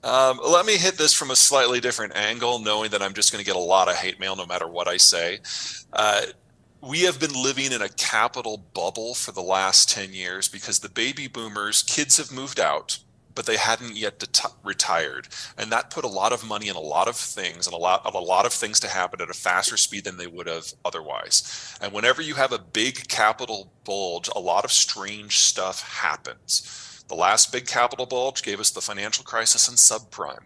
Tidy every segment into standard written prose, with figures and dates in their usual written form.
Let me hit this from a slightly different angle, knowing that I'm just going to get a lot of hate mail no matter what I say. Uh, we have been living in a capital bubble for the last 10 years because the baby boomers, kids have moved out, but they hadn't yet retired. And that put a lot of money in a lot of things and a lot of things to happen at a faster speed than they would have otherwise. And whenever you have a big capital bulge, a lot of strange stuff happens. The last big capital bulge gave us the financial crisis and subprime.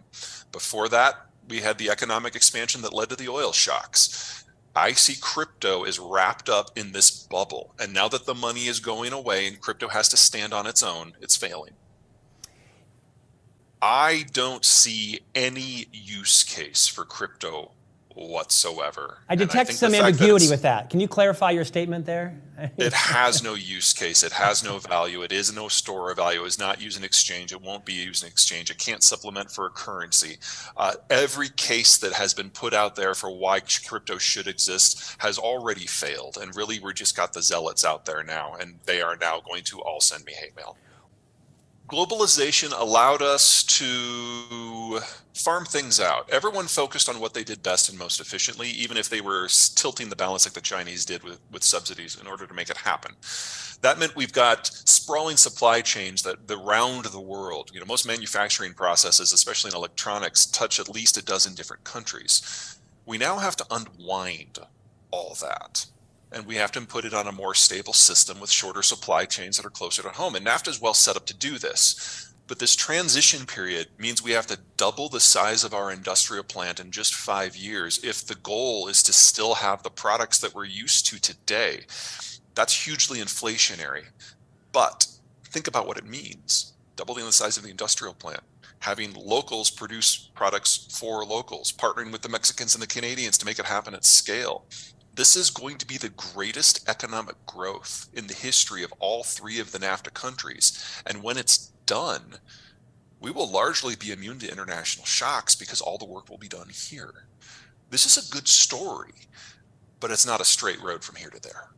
Before that, we had the economic expansion that led to the oil shocks. I see crypto is wrapped up in this bubble. And now that the money is going away and crypto has to stand on its own, it's failing. I don't see any use case for crypto whatsoever. I detect some ambiguity with that. Can you clarify your statement there? It has no use case. It has no value. It is no store of value. It is not used in exchange. It won't be used in exchange. It can't supplement for a currency. Every case that has been put out there for why crypto should exist has already failed. And really, we just got the zealots out there now, and they are now going to all send me hate mail. Globalization allowed us to farm things out. Everyone focused on what they did best and most efficiently, even if they were tilting the balance like the Chinese did with subsidies in order to make it happen. That meant we've got sprawling supply chains that round the world. Most manufacturing processes, especially in electronics, touch at least a dozen different countries. We now have to unwind all that. And we have to put it on a more stable system with shorter supply chains that are closer to home. And NAFTA is well set up to do this. But this transition period means we have to double the size of our industrial plant in just 5 years if the goal is to still have the products that we're used to today. That's hugely inflationary. But think about what it means. Doubling the size of the industrial plant, having locals produce products for locals, partnering with the Mexicans and the Canadians to make it happen at scale. This is going to be the greatest economic growth in the history of all 3 of the NAFTA countries. And when it's done, we will largely be immune to international shocks because all the work will be done here. This is a good story, but it's not a straight road from here to there.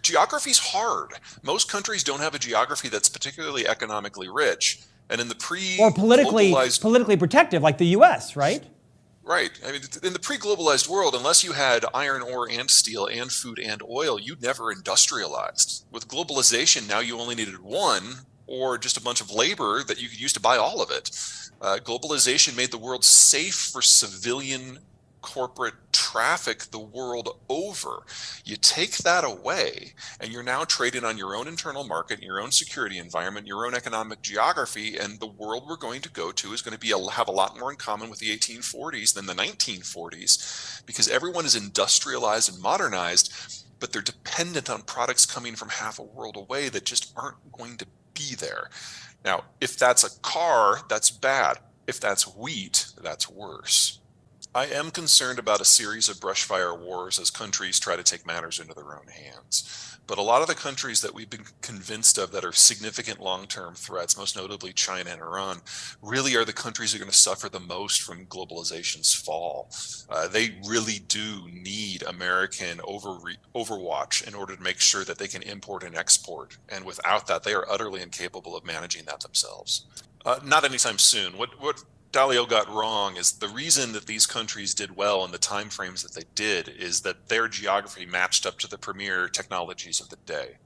Geography's hard. Most countries don't have a geography that's particularly economically rich. And in the or politically protective, like the US, right? Right. I mean, in the pre-globalized world, unless you had iron ore and steel and food and oil, you never industrialized. With globalization, now you only needed one or just a bunch of labor that you could use to buy all of it. Globalization made the world safe for civilian corporate traffic the world over. You take that away and you're now trading on your own internal market, your own security environment, your own economic geography, and the world we're going to go to is going to have a lot more in common with the 1840s than the 1940s because everyone is industrialized and modernized, but they're dependent on products coming from half a world away that just aren't going to be there. Now, if that's a car, that's bad. If that's wheat, that's worse. I am concerned about a series of brushfire wars as countries try to take matters into their own hands. But a lot of the countries that we've been convinced of that are significant long-term threats, most notably China and Iran, really are the countries that are going to suffer the most from globalization's fall. They really do need American overwatch in order to make sure that they can import and export. And without that, they are utterly incapable of managing that themselves. Not anytime soon. What Dalio got wrong is the reason that these countries did well in the time frames that they did is that their geography matched up to the premier technologies of the day.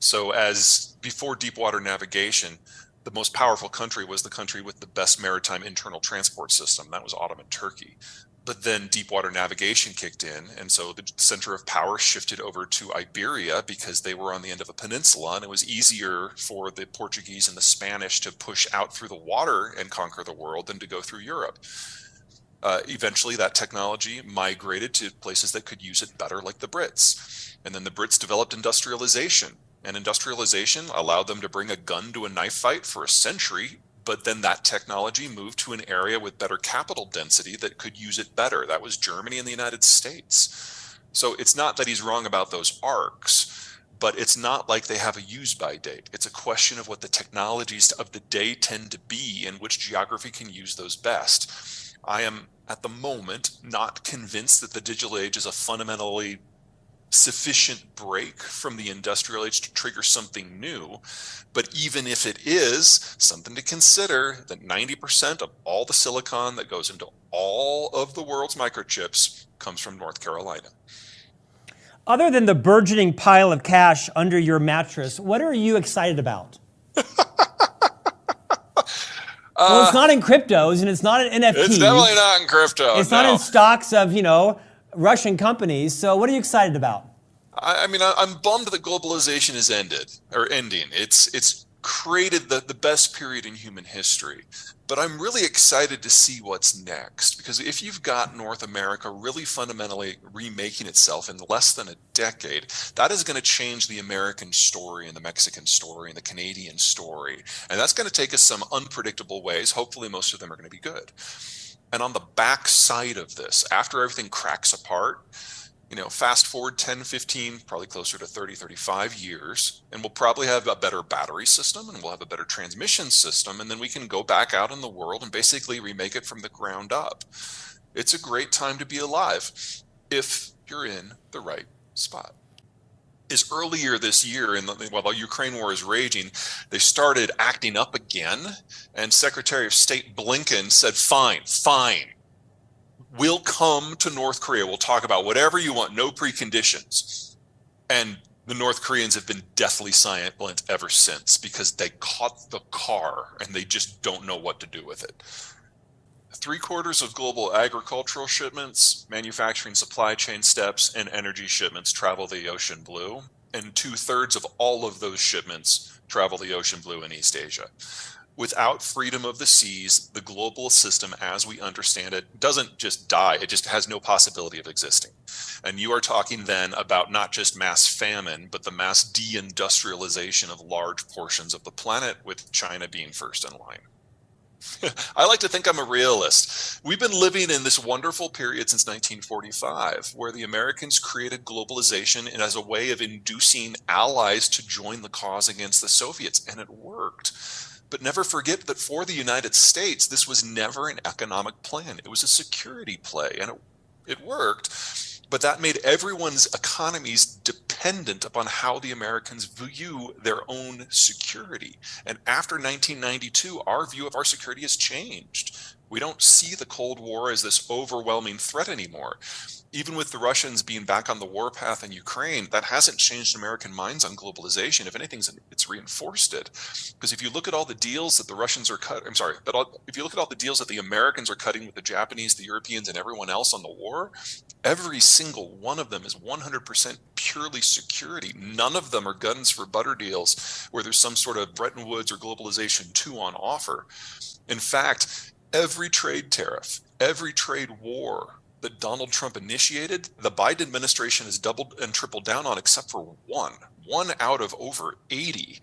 So as before deep water navigation, the most powerful country was the country with the best maritime internal transport system. That was Ottoman Turkey. But then deep water navigation kicked in, and so the center of power shifted over to Iberia because they were on the end of a peninsula, and it was easier for the Portuguese and the Spanish to push out through the water and conquer the world than to go through Europe. Eventually, that technology migrated to places that could use it better, like the Brits. And then the Brits developed industrialization, and industrialization allowed them to bring a gun to a knife fight for a century. But then that technology moved to an area with better capital density that could use it better. That was Germany and the United States. So it's not that he's wrong about those arcs, but it's not like they have a use-by date. It's a question of what the technologies of the day tend to be and which geography can use those best. I am, at the moment, not convinced that the digital age is a fundamentally sufficient break from the industrial age to trigger something new. But even if it is, something to consider that 90% of all the silicon that goes into all of the world's microchips comes from North Carolina. Other than the burgeoning pile of cash under your mattress, what are you excited about? Well, it's not in cryptos and it's not in NFTs. It's definitely not in crypto. It's not in stocks of, Russian companies. So what are you excited about? I mean, I'm bummed that globalization is ending. It's created the best period in human history. But I'm really excited to see what's next, because if you've got North America really fundamentally remaking itself in less than a decade, that is going to change the American story and the Mexican story and the Canadian story. And that's going to take us some unpredictable ways. Hopefully, most of them are going to be good. And on the back side of this, after everything cracks apart, fast forward 10, 15, probably closer to 30, 35 years, and we'll probably have a better battery system and we'll have a better transmission system. And then we can go back out in the world and basically remake it from the ground up. It's a great time to be alive if you're in the right spot. Is earlier this year, while the Ukraine war is raging, they started acting up again. And Secretary of State Blinken said, fine. We'll come to North Korea. We'll talk about whatever you want, no preconditions. And the North Koreans have been deathly silent ever since, because they caught the car and they just don't know what to do with it. 3/4 of global agricultural shipments, manufacturing supply chain steps, and energy shipments travel the ocean blue. And 2/3 of all of those shipments travel the ocean blue in East Asia. Without freedom of the seas, the global system as we understand it doesn't just die, it just has no possibility of existing. And you are talking then about not just mass famine, but the mass deindustrialization of large portions of the planet, with China being first in line. I like to think I'm a realist. We've been living in this wonderful period since 1945, where the Americans created globalization as a way of inducing allies to join the cause against the Soviets, and it worked. But never forget that for the United States, this was never an economic plan. It was a security play, and it worked. But that made everyone's economies dependent upon how the Americans view their own security. And after 1992, our view of our security has changed. We don't see the Cold War as this overwhelming threat anymore. Even with the Russians being back on the warpath in Ukraine, that hasn't changed American minds on globalization. If anything, it's reinforced it. Because if you look at all the deals that the Russians are if you look at all the deals that the Americans are cutting with the Japanese, the Europeans, and everyone else on the war, every single one of them is 100% purely security. None of them are guns for butter deals where there's some sort of Bretton Woods or Globalization 2 on offer. In fact, every trade tariff, every trade war that Donald Trump initiated, the Biden administration has doubled and tripled down on, except for one out of over 80.